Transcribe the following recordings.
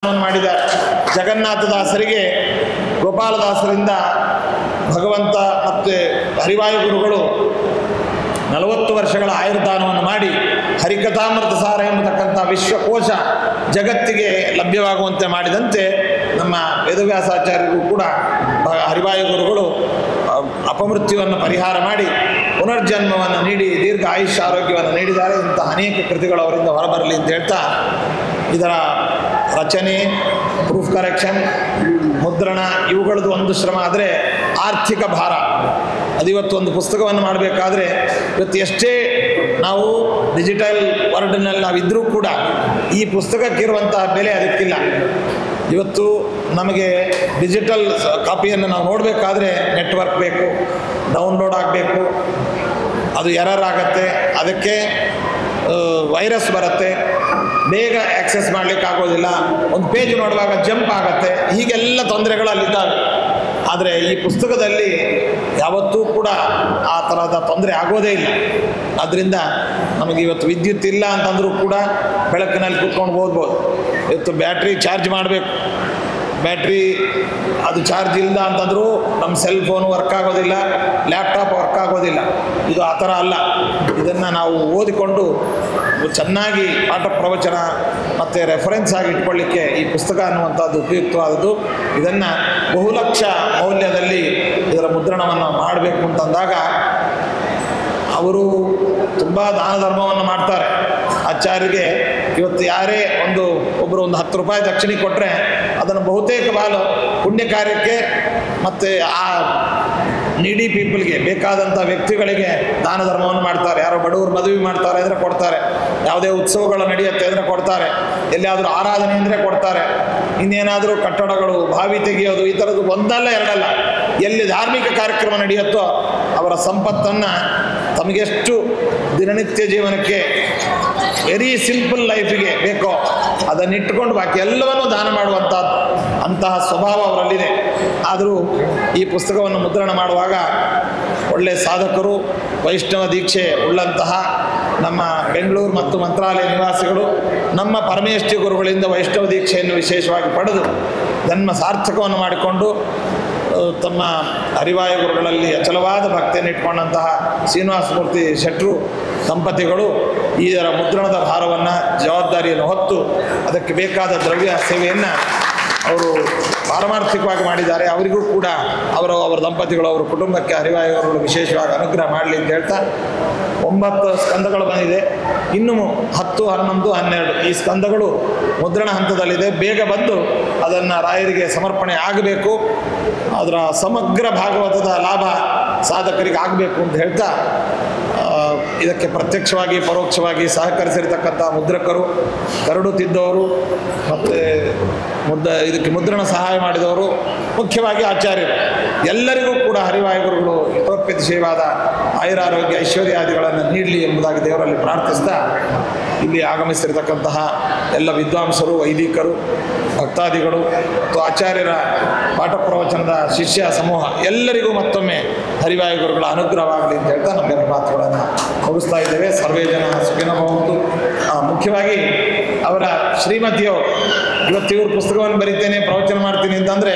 ಮಾಡಿದ್ದಾರೆ. ಜಗನ್ನಾಥದಾಸರಿಗೆ ಗೋಪಾಲದಾಸರಿಂದ ಭಗವಂತ ಮತ್ತು ಹರಿವಾಯು ಗುರುಗಳು 40 ವರ್ಷಗಳ ಆಯುರ್ದಾನವನ್ನು ಮಾಡಿ ಹರಿಕಥಾಮೃತ ಸಾರ ಎಂಬತಕ್ಕಂಥ ವಿಶ್ವಕೋಶ ಜಗತ್ತಿಗೆ ಲಭ್ಯವಾಗುವಂತೆ ಮಾಡಿದಂತೆ ನಮ್ಮ ವೇದವ್ಯಾಸಾಚಾರ್ಯರಿಗೂ ಕೂಡ ಹರಿವಾಯು ಗುರುಗಳು ಅಪಮೃತ್ಯುವನ್ನು ಪರಿಹಾರ ಮಾಡಿ ಪುನರ್ಜನ್ಮವನ್ನು ನೀಡಿ ದೀರ್ಘ ಆಯುಷ್ಯ ಆರೋಗ್ಯವನ್ನು ನೀಡಿದ್ದಾರೆ. ಇಂಥ ಅನೇಕ ಕೃತಿಗಳು ಅವರಿಂದ ಹೊರಬರಲಿ ಅಂತ ಹೇಳ್ತಾ ಇದರ ರಚನೆ, ಪ್ರೂಫ್ ಕರೆಕ್ಷನ್, ಮುದ್ರಣ ಇವುಗಳದ್ದು ಒಂದು ಶ್ರಮ. ಆದರೆ ಆರ್ಥಿಕ ಭಾರ ಅದು ಇವತ್ತು ಒಂದು ಪುಸ್ತಕವನ್ನು ಮಾಡಬೇಕಾದ್ರೆ ಇವತ್ತು ಎಷ್ಟೇ ನಾವು ಡಿಜಿಟಲ್ ವರ್ಲ್ಡ್ನಲ್ಲಿ ನಾವಿದ್ದರೂ ಕೂಡ ಈ ಪುಸ್ತಕಕ್ಕಿರುವಂತಹ ಬೆಲೆ ಅದಕ್ಕಿಲ್ಲ. ಇವತ್ತು ನಮಗೆ ಡಿಜಿಟಲ್ ಕಾಪಿಯನ್ನು ನಾವು ನೋಡಬೇಕಾದ್ರೆ ನೆಟ್ವರ್ಕ್ ಬೇಕು, ಡೌನ್ಲೋಡ್ ಆಗಬೇಕು, ಅದು ಎರರ್ ಆಗುತ್ತೆ, ಅದಕ್ಕೆ ವೈರಸ್ ಬರುತ್ತೆ, ಬೇಗ ಆ್ಯಕ್ಸೆಸ್ ಮಾಡಲಿಕ್ಕೆ ಆಗೋದಿಲ್ಲ, ಒಂದು ಪೇಜ್ ನೋಡುವಾಗ ಜಂಪ್ ಆಗುತ್ತೆ, ಹೀಗೆಲ್ಲ ತೊಂದರೆಗಳು ಅಲ್ಲಿದ್ದಾವೆ. ಆದರೆ ಈ ಪುಸ್ತಕದಲ್ಲಿ ಯಾವತ್ತೂ ಕೂಡ ಆ ಥರದ ತೊಂದರೆ ಆಗೋದೇ ಇಲ್ಲ. ಆದ್ದರಿಂದ ನಮಗೆ ಇವತ್ತು ವಿದ್ಯುತ್ ಇಲ್ಲ ಅಂತಂದರೂ ಕೂಡ ಬೆಳಕಿನಲ್ಲಿ ಕೂತ್ಕೊಂಡು ಓದ್ಬೋದು. ಇವತ್ತು ಬ್ಯಾಟ್ರಿ ಚಾರ್ಜ್ ಮಾಡಬೇಕು, ಬ್ಯಾಟ್ರಿ ಅದು ಚಾರ್ಜ್ ಇಲ್ಲ ಅಂತಂದರೂ ನಮ್ಮ ಸೆಲ್ ಫೋನು ವರ್ಕ್ ಆಗೋದಿಲ್ಲ, ಲ್ಯಾಪ್ಟಾಪ್ ವರ್ಕ್ ಆಗೋದಿಲ್ಲ. ಇದು ಆ ಥರ ಅಲ್ಲ. ಇದನ್ನು ನಾವು ಓದಿಕೊಂಡು ಚೆನ್ನಾಗಿ ಪಾಠ ಪ್ರವಚನ ಮತ್ತು ರೆಫರೆನ್ಸ್ ಆಗಿ ಇಟ್ಕೊಳ್ಳಿಕ್ಕೆ ಈ ಪುಸ್ತಕ ಅನ್ನುವಂಥದ್ದು ಉಪಯುಕ್ತವಾದದ್ದು. ಇದನ್ನು ಬಹುಲಕ್ಷ ಮೌಲ್ಯದಲ್ಲಿ ಇದರ ಮುದ್ರಣವನ್ನು ಮಾಡಬೇಕು ಅಂತಂದಾಗ ಅವರು ತುಂಬ ದಾನ ಧರ್ಮವನ್ನು ಮಾಡ್ತಾರೆ. ಆಚಾರ್ಯರಿಗೆ ಇವತ್ತು ಯಾರೇ ಒಬ್ಬರು ಒಂದು 10 ರೂಪಾಯಿ ದಕ್ಷಿಣೆ ಕೊಟ್ಟರೆ ಅದನ್ನು ಬಹುತೇಕ ಬಾಲು ಪುಣ್ಯ ಕಾರ್ಯಕ್ಕೆ ಮತ್ತು ಆ ನೀಡಿ ಪೀಪಲ್ಗೆ ಬೇಕಾದಂಥ ವ್ಯಕ್ತಿಗಳಿಗೆ ದಾನ ಧರ್ಮವನ್ನು ಮಾಡ್ತಾರೆ. ಯಾರೋ ಬಡವರು ಮದುವೆ ಮಾಡ್ತಾರೆ ಅಂದರೆ ಕೊಡ್ತಾರೆ, ಯಾವುದೇ ಉತ್ಸವಗಳು ನಡೆಯುತ್ತೆ ಅಂದರೆ ಕೊಡ್ತಾರೆ, ಎಲ್ಲಿಯಾದರೂ ಆರಾಧನೆ ಅಂದರೆ ಕೊಡ್ತಾರೆ, ಇನ್ನೇನಾದರೂ ಕಟ್ಟಡಗಳು ಬಾವಿ ತೆಗೆಯೋದು ಈ ಥರದ್ದು ಒಂದಲ್ಲ ಎರಡಲ್ಲ, ಎಲ್ಲಿ ಧಾರ್ಮಿಕ ಕಾರ್ಯಕ್ರಮ ನಡೆಯುತ್ತೋ ಅವರ ಸಂಪತ್ತನ್ನು ತಮಗೆಷ್ಟು ದಿನನಿತ್ಯ ಜೀವನಕ್ಕೆ ವೆರಿ ಸಿಂಪಲ್ ಲೈಫಿಗೆ ಬೇಕೋ ಅದನ್ನಿಟ್ಟುಕೊಂಡು ಬಾಕಿ ಎಲ್ಲವನ್ನೂ ದಾನ ಮಾಡುವಂಥದ್ದು ಅಂತಹ ಸ್ವಭಾವ ಅವರಲ್ಲಿದೆ. ಆದರೂ ಈ ಪುಸ್ತಕವನ್ನು ಮುದ್ರಣ ಮಾಡುವಾಗ ಒಳ್ಳೆಯ ಸಾಧಕರು, ವೈಷ್ಣವ ದೀಕ್ಷೆ ಉಳ್ಳಂತಹ ನಮ್ಮ ಬೆಂಗಳೂರು ಮತ್ತು ಮಂತ್ರಾಲಯ ನಿವಾಸಿಗಳು ನಮ್ಮ ಪರಮೇಷ್ಠಿ ಗುರುಗಳಿಂದ ವೈಷ್ಣವ ದೀಕ್ಷೆಯನ್ನು ವಿಶೇಷವಾಗಿ ಪಡೆದು ಜನ್ಮ ಸಾರ್ಥಕವನ್ನು ಮಾಡಿಕೊಂಡು ತಮ್ಮ ಹರಿವಾಯು ಗುರುಗಳಲ್ಲಿ ಅಚಲವಾದ ಭಕ್ತಿಯನ್ನು ಇಟ್ಕೊಂಡಂತಹ ಶ್ರೀನಿವಾಸಮೂರ್ತಿ ಶೆಟ್ಟರು ದಂಪತಿಗಳು ಇದರ ಮುದ್ರಣದ ಭಾರವನ್ನು, ಜವಾಬ್ದಾರಿಯನ್ನು ಹೊತ್ತು ಅದಕ್ಕೆ ಬೇಕಾದ ದ್ರವ್ಯ ಸೇವೆಯನ್ನು ಅವರು ಪಾರಮಾರ್ಥಿಕವಾಗಿ ಮಾಡಿದ್ದಾರೆ. ಅವರಿಗೂ ಕೂಡ ಅವರ ದಂಪತಿಗಳು, ಅವರ ಕುಟುಂಬಕ್ಕೆ ಹರಿವಾಯು ಗುರುಗಳು ವಿಶೇಷವಾಗಿ ಅನುಗ್ರಹ ಮಾಡಲಿ ಅಂತ ಹೇಳ್ತಾ 9 ಸ್ಕಂದಗಳು ಬಂದಿದೆ. ಇನ್ನು 10, 11, 12 ಈ ಸ್ಕಂದಗಳು ಮುದ್ರಣ ಹಂತದಲ್ಲಿದೆ. ಬೇಗ ಬಂದು ಅದನ್ನು ರಾಯರಿಗೆ ಸಮರ್ಪಣೆ ಆಗಬೇಕು. ಅದರ ಸಮಗ್ರ ಭಾಗವತದ ಲಾಭ ಸಾಧಕರಿಗೆ ಆಗಬೇಕು ಅಂತ ಹೇಳ್ತಾ ಇದಕ್ಕೆ ಪ್ರತ್ಯಕ್ಷವಾಗಿ ಪರೋಕ್ಷವಾಗಿ ಸಹಕರಿಸಿರ್ತಕ್ಕಂಥ ಮುದ್ರಕರು, ಕರಡು ತಿದ್ದವರು ಮತ್ತು ಇದಕ್ಕೆ ಮುದ್ರಣ ಸಹಾಯ ಮಾಡಿದವರು, ಮುಖ್ಯವಾಗಿ ಆಚಾರ್ಯರು, ಎಲ್ಲರಿಗೂ ಕೂಡ ಹರಿವಾಯು ಗುರುಗಳು ಹಿತೋತ್ಪತ್ತಿಶಯವಾದ ಆಯುರಾರೋಗ್ಯ ಐಶ್ವರ್ಯಾದಿಗಳನ್ನು ನೀಡಲಿ ಎಂಬುದಾಗಿ ದೇವರಲ್ಲಿ ಪ್ರಾರ್ಥಿಸ್ತಾ ಇಲ್ಲಿ ಆಗಮಿಸಿರ್ತಕ್ಕಂತಹ ಎಲ್ಲ ವಿದ್ವಾಂಸರು, ವೈದಿಕರು, ಭಕ್ತಾದಿಗಳು ಮತ್ತು ಆಚಾರ್ಯರ ಪಾಠ ಪ್ರವಚನದ ಶಿಷ್ಯ ಸಮೂಹ ಎಲ್ಲರಿಗೂ ಮತ್ತೊಮ್ಮೆ ಹರಿವಾಯು ಗುರುಗಳ ಅನುಗ್ರಹವಾಗಲಿ ಅಂತ ಹೇಳ್ತಾ ನಮ್ಮೆಲ್ಲ ಮಾತುಗಳನ್ನು ಮುಗಿಸ್ತಾ ಇದ್ದೇವೆ. ಸರ್ವೇ ಜನ ಸುಖಿನೋ ಭವಂತು. ಮುಖ್ಯವಾಗಿ ಅವರ ಶ್ರೀಮತಿಯವರು ಇವತ್ತು ಇವ್ರ ಪುಸ್ತಕವನ್ನು ಬರಿತೇನೆ, ಪ್ರವಚನ ಮಾಡ್ತೀನಿ ಅಂತಂದರೆ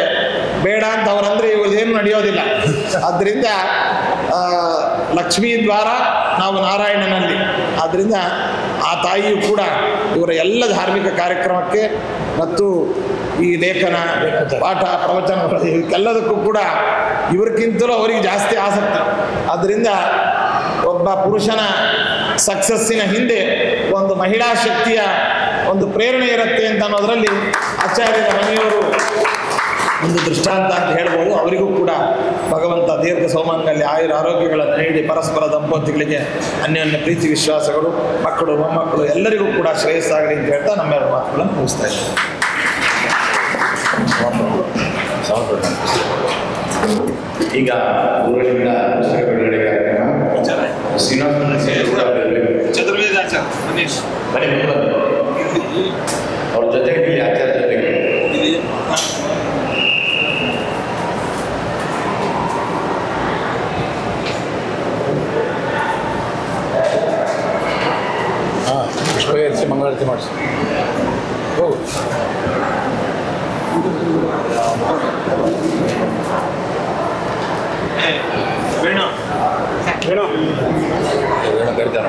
ಬೇಡ ಅಂತ ಅವರಂದರೆ ಇವ್ರದ್ದೇನು ನಡೆಯೋದಿಲ್ಲ. ಆದ್ದರಿಂದ ಲಕ್ಷ್ಮೀ ದ್ವಾರ ನಾವು ನಾರಾಯಣನಲ್ಲಿ, ಆದ್ದರಿಂದ ಆ ತಾಯಿಯು ಕೂಡ ಇವರ ಎಲ್ಲ ಧಾರ್ಮಿಕ ಕಾರ್ಯಕ್ರಮಕ್ಕೆ ಮತ್ತು ಈ ಲೇಖನ, ಪಾಠ, ಪ್ರವಚನ ಇದಕ್ಕೆಲ್ಲದಕ್ಕೂ ಕೂಡ ಇವ್ರಿಗಿಂತಲೂ ಅವರಿಗೆ ಜಾಸ್ತಿ ಆಸಕ್ತಿ. ಆದ್ದರಿಂದ ಒಬ್ಬ ಪುರುಷನ ಸಕ್ಸಸ್ಸಿನ ಹಿಂದೆ ಒಂದು ಮಹಿಳಾ ಶಕ್ತಿಯ ಒಂದು ಪ್ರೇರಣೆ ಇರುತ್ತೆ ಅಂತ ಅನ್ನೋದರಲ್ಲಿ ಆಚಾರ್ಯರ ಮನೆಯವರು ಒಂದು ದೃಷ್ಟಾಂತ ಅಂತ ಹೇಳ್ಬೋದು. ಅವರಿಗೂ ಕೂಡ ಭಗವಂತ ದೀರ್ಘ ಸೌಮಂಗಲ್ಯ ಆಯುರ ಆರೋಗ್ಯಗಳನ್ನು ನೀಡಿ ಪರಸ್ಪರ ದಂಪತಿಗಳಿಗೆ ಅನ್ಯೋನ್ಯ ಪ್ರೀತಿ ವಿಶ್ವಾಸಗಳು, ಮಕ್ಕಳು ಮೊಮ್ಮಕ್ಕಳು ಎಲ್ಲರಿಗೂ ಕೂಡ ಶ್ರೇಯಸ್ಸಾಗಲಿ ಅಂತ ಹೇಳ್ತಾ ನಮ್ಮೆಲ್ಲ ಮಾತುಗಳನ್ನು ಮುಗಿಸ್ತಾ ಇದ್ದೀವಿ. ಈಗ ಊರಿನಿಂದ ಪುಸ್ತಕ ಬಿಡುಗಡೆ ಕಾರ್ಯಕ್ರಮ ಚತುರ್ವೇದಾಚಾರ್ಯ ಮನೀಶ್ ಅವ್ರ ಜೊತೆಗೆ ಆಚಾರ್ಯ ಜೊತೆಗೆ ಪುಷ್ಪ ಮಂಗಳಾರತಿ ಮಾಡಿಸಿ ಹೋಗು. ವೇಣು ವೇಣು ಕರಿತಾರ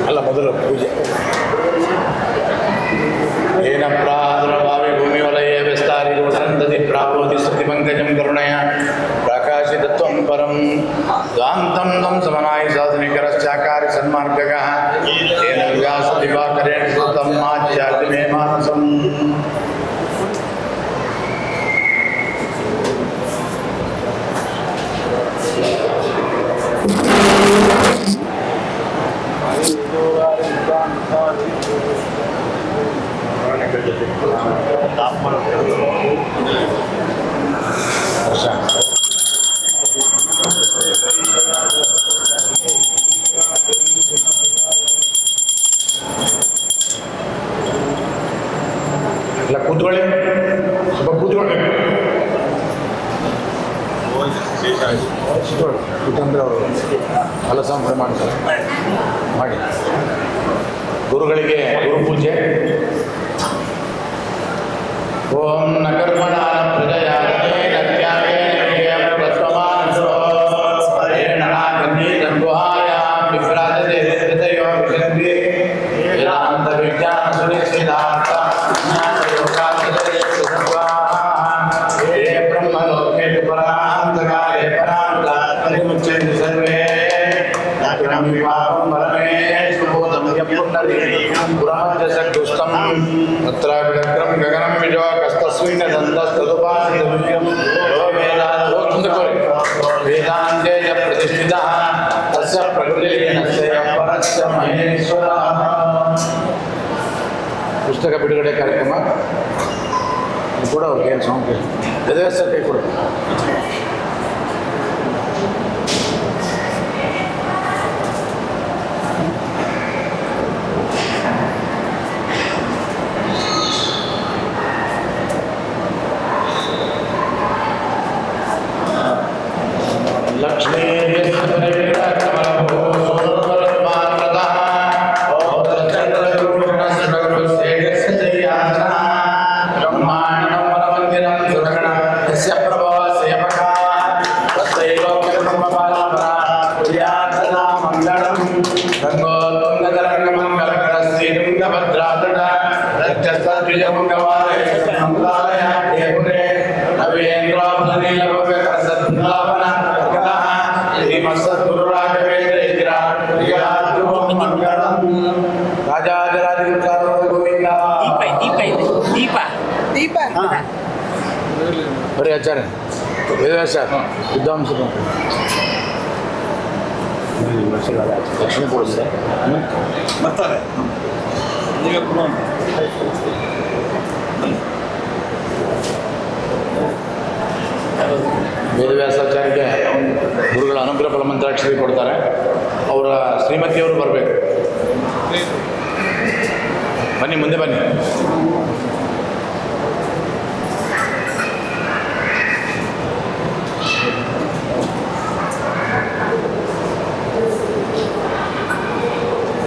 ಅಲ್ಲ ಮೊದಲು ಪೂಜೆ ಏನ ಪ್ರಾದುರ್ಭಾವಿ ಭೂಮಿ ವಲಯೇ ವಿಸ್ತಾರಿ ವಸಂತದಿ ಪ್ರಾಪೋತಿ ಸ್ತುತಿ ಪಂಕಜಂ ಕರುಣಯ ಪ್ರಕಾಶಿತತ್ವಂ ಪರಂ ದ್ವಾಂತಂ ತ್ವಂ ಸಮನಾಯಿ ಸಾಧನಿಕರಶ್ಚಾಕಾರಿ ಸನ್ಮಾರ್ಗಃ ಏನ ವ್ಯಾಸ ದಿವಾಕರೇಣ ಸುತಂ ಆಚ್ಯಾತಿ ಮೇ ಮಾನಸಂ ಎಲ್ಲ ಕೂತ್ಕೊಳ್ಳಿ, ಸ್ವಲ್ಪ ಕೂತ್ಕೊಳ್ಬೇಕು. ಕೂತಂದ್ರೆ ಅವರು ಫಲಸಂಪಣೆ ಮಾಡ್ತಾರೆ. ಮಾಡಿ ಗುರುಗಳಿಗೆ ಗುರು ಪೂಜೆ. ಓಂ ನ ಕರ್ಮಣ ಪ್ರಜಯಾ ವೇದಾಂತ ವಿಜ್ಞಾನ ಸುನಿಶ್ಚಿತಾರ್ಥ ಬ್ರಹ್ಮಲೋಕೆ ಪರಾಂತಕಾಲೇ ಪರಾಂತ ಪರಿಮುಚ್ಯಂತೆ ಸರ್ವೇ ನಾಕಿನಂ ವಿವಾಹಂ ಪರಮೇಶ್ವರಭೂತಂ ಯಪುರ್ಣರೀಂ ಪುರಮಜ್ಜಸಕೃಷ್ಟಂ ತತ್ರ ವಿದಗ್ರಂ ಗಗನಂ ವಿಜೋ ಕಸ್ತಸ್ಮಿನ್ ದಂತಸ್ತದುಪಾಸಿತವ್ಯಂ ಯೋ ವೇದಾಂತೆ ಯ ಪ್ರತಿಷ್ಠಿತಃ ತಸ್ಯ ಪ್ರಕೃತಿರ್ಯನಸ್ಯ ಪರಸ್ಯ ಮಹೇಶ್ವರಃ. ಪುಸ್ತಕ ಬಿಡುಗಡೆ ಕಾರ್ಯಕ್ರಮ ಕೂಡ ಅವ್ರಿಗೆ ಏನು ಸೌಂಡ್ ಗದೆಸರ್ ಕೈ ಕೊಡು. ಲಕ್ಷ್ಮೀ ಬರೀ ಆಚಾರ್ಯ ವೇದವ್ಯಾಸ ವಿದ್ವಾಂಸ ಲಕ್ಷ್ಮೀ ಕೊಡಿಸಿದೆ ಬರ್ತಾರೆ. ವೇದವ್ಯಾಸಾಚಾರ್ಯಗೆ ಗುರುಗಳ ಅನುಗ್ರಹ ಫಲಮಂತ್ರಾಕ್ಷರಿ ಕೊಡ್ತಾರೆ. ಅವರ ಶ್ರೀಮತಿಯವರು ಬರಬೇಕು. ಬನ್ನಿ, ಮುಂದೆ ಬನ್ನಿ.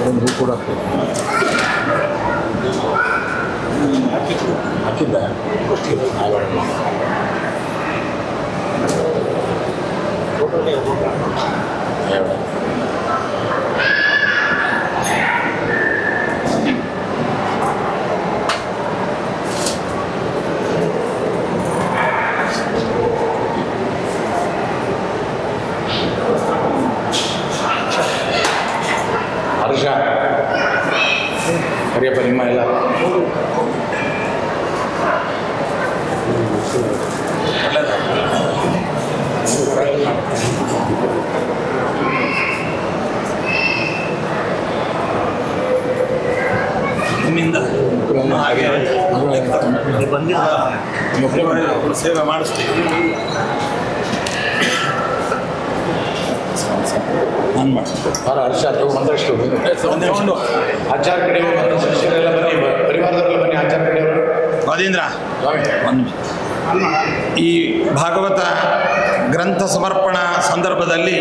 ಒಂದು ಹೂ ಕೂಡ ಹಾಕಿದ್ದ ಹರ್ಷ ಕರಿಯಪ್ಪ ನಿಮ್ಮ ಎಲ್ಲ ನಿಮ್ಮಿಂದ ಹಾಗೆ ಬಂದಿರೋ ಸೇವೆ ಮಾಡಿಸ್ತೀವಿ. ನಾನು ಮಾಡ್ತೀನಿ. ಭಾಳ ಹರ್ಷ ಆಯ್ತು. ಒಂದಷ್ಟು ಆಚಾರ ಕಡೆಯವರು ಮತ್ತು ಶಿಷ್ಯರೆಲ್ಲ ಬನ್ನಿ, ಪರಿವಾರದವರೆಲ್ಲ ಬನ್ನಿ. ಆಚಾರ ಕಡೆಯವರು ವಾದೀಂದ್ರ ಸ್ವಾಮಿ ಈ ಭಾಗವತ ಗ್ರಂಥ ಸಮರ್ಪಣಾ ಸಂದರ್ಭದಲ್ಲಿ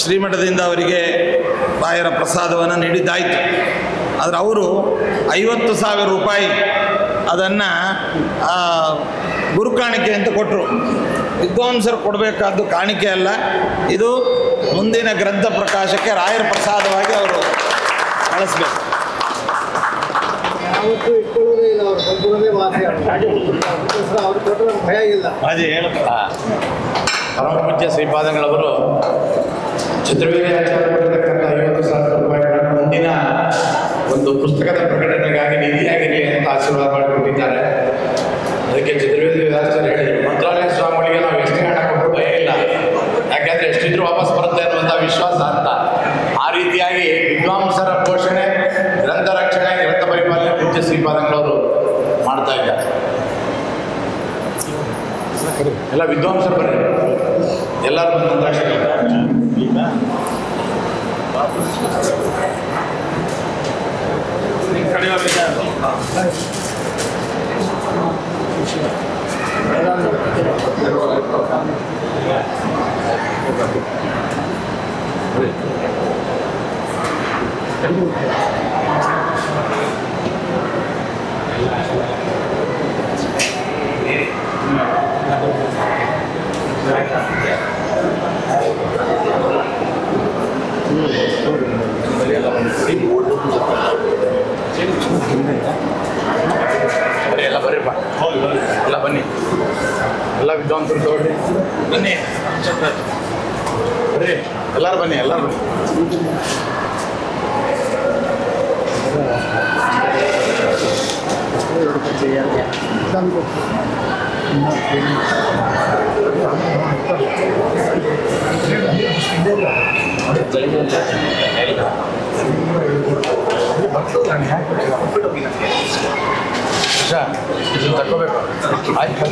ಶ್ರೀಮಠದಿಂದ ಅವರಿಗೆ ರಾಯರ ಪ್ರಸಾದವನ್ನು ನೀಡಿದ್ದಾಯಿತು. ಆದರೆ ಅವರು 50,000 ರೂಪಾಯಿ ಅದನ್ನು ಗುರು ಕಾಣಿಕೆ ಅಂತ ಕೊಟ್ಟರು. ವಿದ್ವಾಂಸರು ಕೊಡಬೇಕಾದ್ದು ಕಾಣಿಕೆ ಅಲ್ಲ, ಇದು ಮುಂದಿನ ಗ್ರಂಥ ಪ್ರಕಾಶಕ್ಕೆ ರಾಯರ ಪ್ರಸಾದವಾಗಿ ಅವರು ಬಳಸಬೇಕು. ಯಾವತ್ತೂ ಇಟ್ಕೊಳ್ಳೋದೇ ಇಲ್ಲ, ಅವ್ರು ಸಂಪೂರ್ಣದೇ ವಾಸಿ ಅವ್ರು ಕೊಟ್ಟರೆ ಭಯ ಇಲ್ಲ. ಹಾಜಿ ಹೇಳ. ಪರಮ ಪೂಜ್ಯ ಶ್ರೀಪಾದಂಗಳವರು ಚತುರ್ವೇದಿ ಆಚಾರ್ಯ ಕೊಟ್ಟಿರ್ತಕ್ಕಂಥ 50,000 ರೂಪಾಯಿಗಳನ್ನು ಮುಂದಿನ ಒಂದು ಪುಸ್ತಕದ ಪ್ರಕಟಣೆಗಾಗಿ ನಿಧಿಯಾಗಿರಲಿ ಅಂತ ಆಶೀರ್ವಾದ ಮಾಡಿಕೊಟ್ಟಿದ್ದಾರೆ. ಅದಕ್ಕೆ ಚತುರ್ವೇದಿ ವ್ಯಾಚಾರ್ಯ ಹೇಳಿದರು, ಮಂತ್ರಾಲಯ ಸ್ವಾಮಿಗಳಿಗೆ ನಾವು ಎಷ್ಟೇ ಹಣ ಕೊಟ್ಟರು ಭಯ ಇಲ್ಲ, ಯಾಕೆಂದರೆ ಎಷ್ಟಿದ್ರೂ ವಾಪಸ್ ಬರುತ್ತೆ ಅನ್ನುವಂಥ ವಿಶ್ವಾಸ ಅಂತ. ಆ ರೀತಿಯಾಗಿ ವಿದ್ವಾಂಸರ ಪೋಷಣೆ, ಗ್ರಂಥ ರಕ್ಷಣೆ, ಗ್ರಂಥ ಪರಿಪಾಲನೆ ಪೂಜ್ಯ ಶ್ರೀಪಾದಂಗಳವರು ಮಾಡ್ತಾ ಇದ್ದಾರೆ. ಎಲ್ಲ ವಿದ್ವಾಂಸರು ಬನ್ನಿ, ಎಲ್ಲರೂ ಬಂದ ಎಲ್ಲ ಬರ್ರಿಪ್ಪ, ಎಲ್ಲ ಬನ್ನಿ, ಎಲ್ಲ ವಿದ್ವಾಂಸರು ತಗೊಳ್ಳಿ, ಬನ್ನಿ ಬರ್ರಿ, ಎಲ್ಲರೂ ಬನ್ನಿ, ಎಲ್ಲರೂ ಇದನ್ನು ತಗೋಬೇಕು. ಆಯ್ತು.